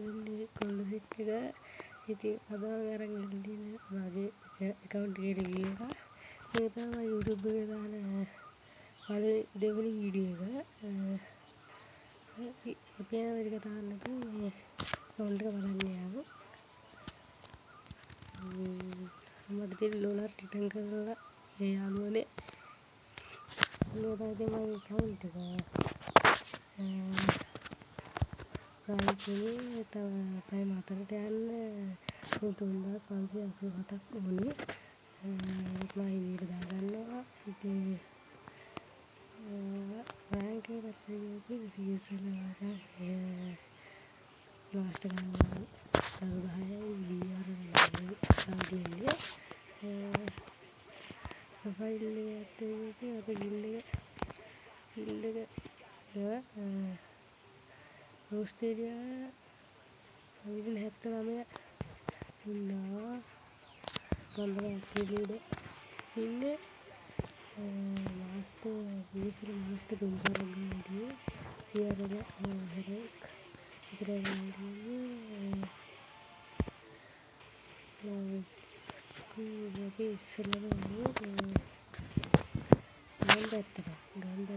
වෙන්නේ කොල්ල සෙට් එක. ඉතින් අද මම අරන් ගිහින් මගේ account එකට ගියා. මේක තමයි YouTube එකේ දාන දෙවෙනි වීඩියෝ එක. අපි යන ටික තාන්න නැතුව මේ account එක බලන්න යමු. මට තියෙන ඩොලර් රිටර්න් කරලා ඒ යාළුවනේ මේ තමයි මගේ account එක. ප්‍රයිස් එකේ තව පැය 4ට යන්න 3587ක් ඕනේ. මම ඉදිරියට දාගන්නවා. ඉතින් බැංක් එකට ගිහින් CSL මාස්ටර් ගාන 10යි BR 9යි තියෙන්නේ. ප්‍රොෆයිල් එකත් අත ගිල්ඩ් එක ඕස්ට්‍රේලියාව 79 ඉන්නවා. මම ඇක්ටිව්ලි ඉන්නේ. මාස්ටර් CSL මාස්ටර් 3 පාරක් ගිහින් BR එක හරක් ඉතින් අපි ඉස්සෙල්ලම යමු ගම් පැත්තට ගිහින්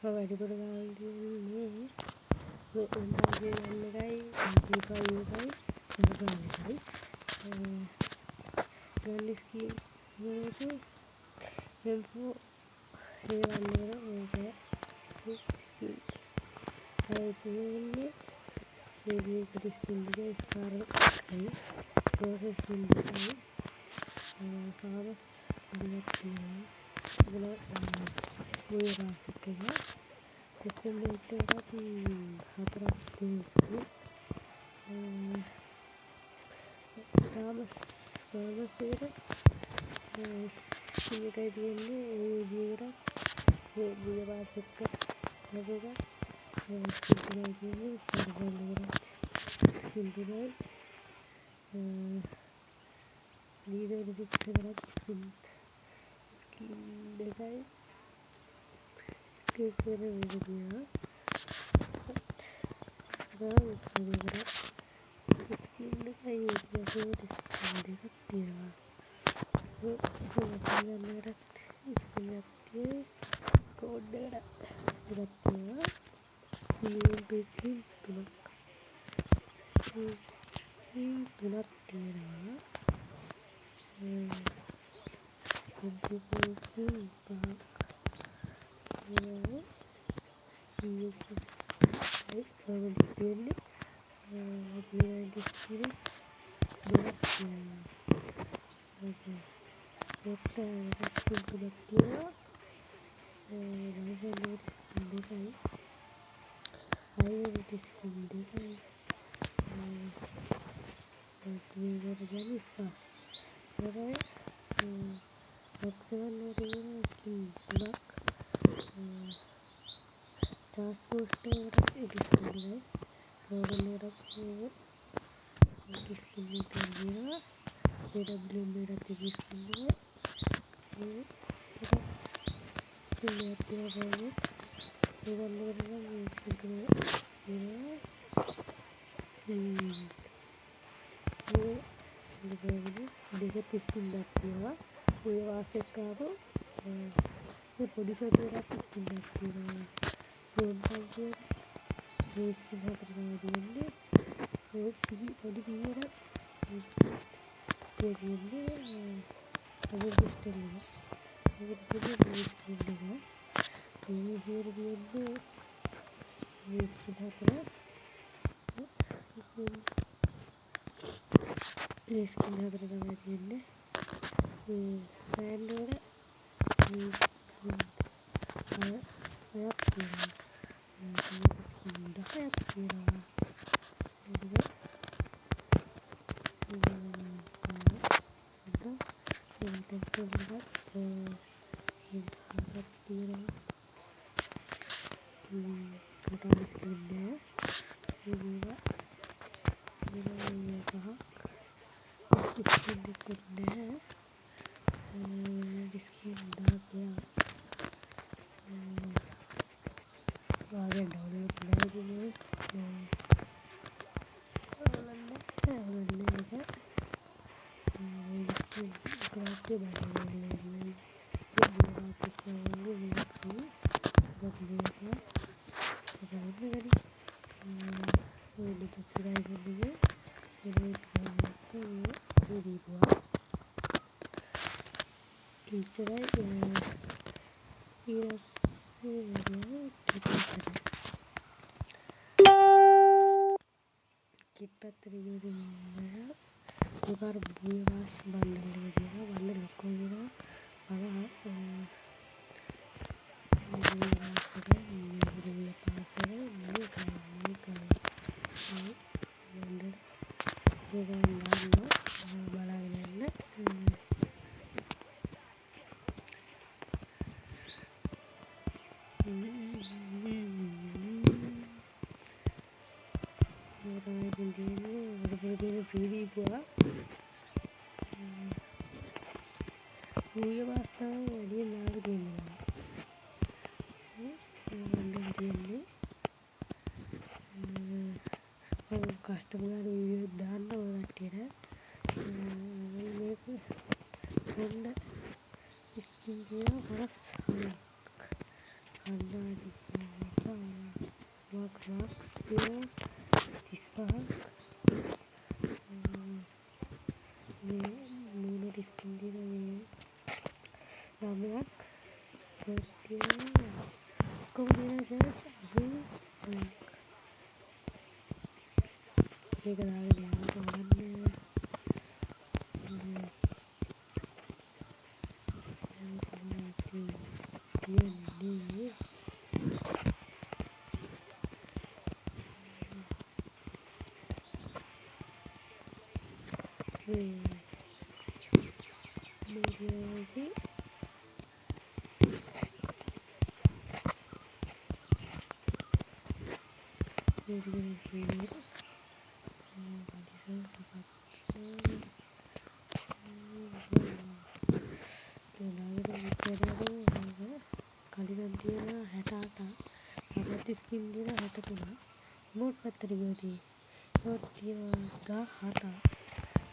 වැඩිපුර ගාන තියෙන්නේ මේ උන්වහන්සේ යන්න එකයි දීපා එකයි සරගාන එකයි ගන්න ස්කීම් වලට M4 A1 එක ස්කීම් අය තියෙන්නේ මේක ස්කීම් එක ස්පාර් එකයි ප්‍රොසෙස් ස්කීම් එකයි කාමස් දෙකක් තියෙනවා මුල් රාසික එක සිස්ටම් රේට් එකත් 4ක් තියෙනවා. කාමස් එකට ස්කීම් එකයි තියෙන්නේ ඒ දිග පාස් එක ලැබුණා. ස්කීම් එකයි තියෙන්නේ සර්වර් එකට ස්කීම් එකයි D36 එකත් ස්කීම් දෙකයි ස්කීම් එක තියෙනවා. ස්කීම් එකයි ස්කීම් දෙකක් තියෙනවා. ස්කීම් එකක් තියෙන්නේ කෝඩ් එකක් තියෙනවා. ස්කීම් තුනක් තියෙනවා. ස්කීම් පහක් තියෙන්නේ. දෙකක් තියෙනවා. ස්කීම් තුනක් තියෙනවා. දෙකයි හයිවේට ස්කීම් දෙකයි මේකට කියන්නේ ස්පාස් කරයි ඔක්සවන් වලින් ස්කීම් තුනක් ටාස්ක් ෆෝස් එකට ස්කීම් එකයි රෝගන් එකටත් ස්කීම් එකක් තියෙනවා. AWM එකටත් ස්කීම් එකයි දෙක ස්කින්නක් තියෙනවා. ඔය වාසෙක් ආපු මේ පොඩි ෂොට් එකක් ස්කින්නක් තියෙනවා. පොඩි ස්කින් හතර තමයි තියෙන්නේ. ඔය පොඩි පියරක් තියෙන්නේ අද සිස්ටම් එක. ඒකට තියෙන්නේ ස්කින් එක. මේ විදියට තියෙන්නේ මේ ස්කින් හතර. මේ ස්කින් හතර තමයි තියෙන්නේ. මේ බෑන්ඩ් එකට හයක් තියෙනවා. ස්කින් 10ක් තියෙනවා. download dia banding dia 250 buat berapa ini kan udah tercerai dulu ini itu jadi dua tercerai iras kita terjadi bukan bebas bandel dia bandel kira pada Dia basta dia nak dia ni customer video දාන්න ඔය කට්ටියට මේක පොන්න skin කියලා 50ක් කන්නාඩි වක්ස් කියලා 35ක් මේ මූණට skin කියලා මේ ළමයක් ෂර්ට් කියලා කොහොමද ෂර්ට් මේක දාගෙන යන්න බලන්න තියන්නේ මේකේ කලින් තියෙන 68 අපිට ස්කින් දින 63 නෝට් පැත්තට ගියදී නෝට් තියෙනවා 17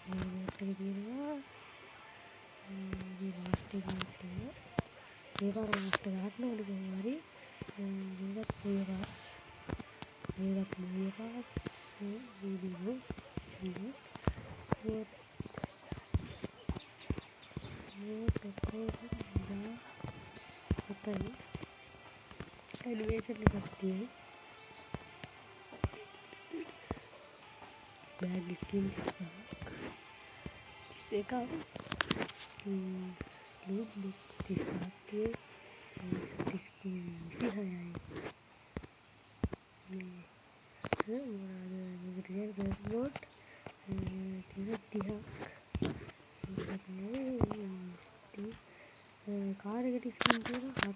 මේ නෝට් එක තියෙනවා මේ ලාස්ට් එක තියෙනවා මේ පාර ලාස්ට් එක ගන්න ඕනේ කොහොම හරි මේකත් මේ පාස් වීඩියෝ animation එකක් තියෙයි bag skin එකක් loot book 35 skin 26යි මේ මොනවාද road 30ක් කාර් එකට ස්කින් තියෙනවා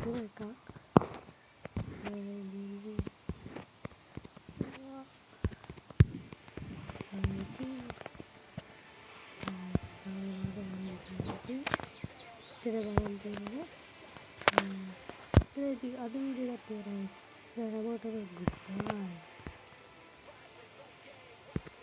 4ක් Jadi, ada video that goodbye.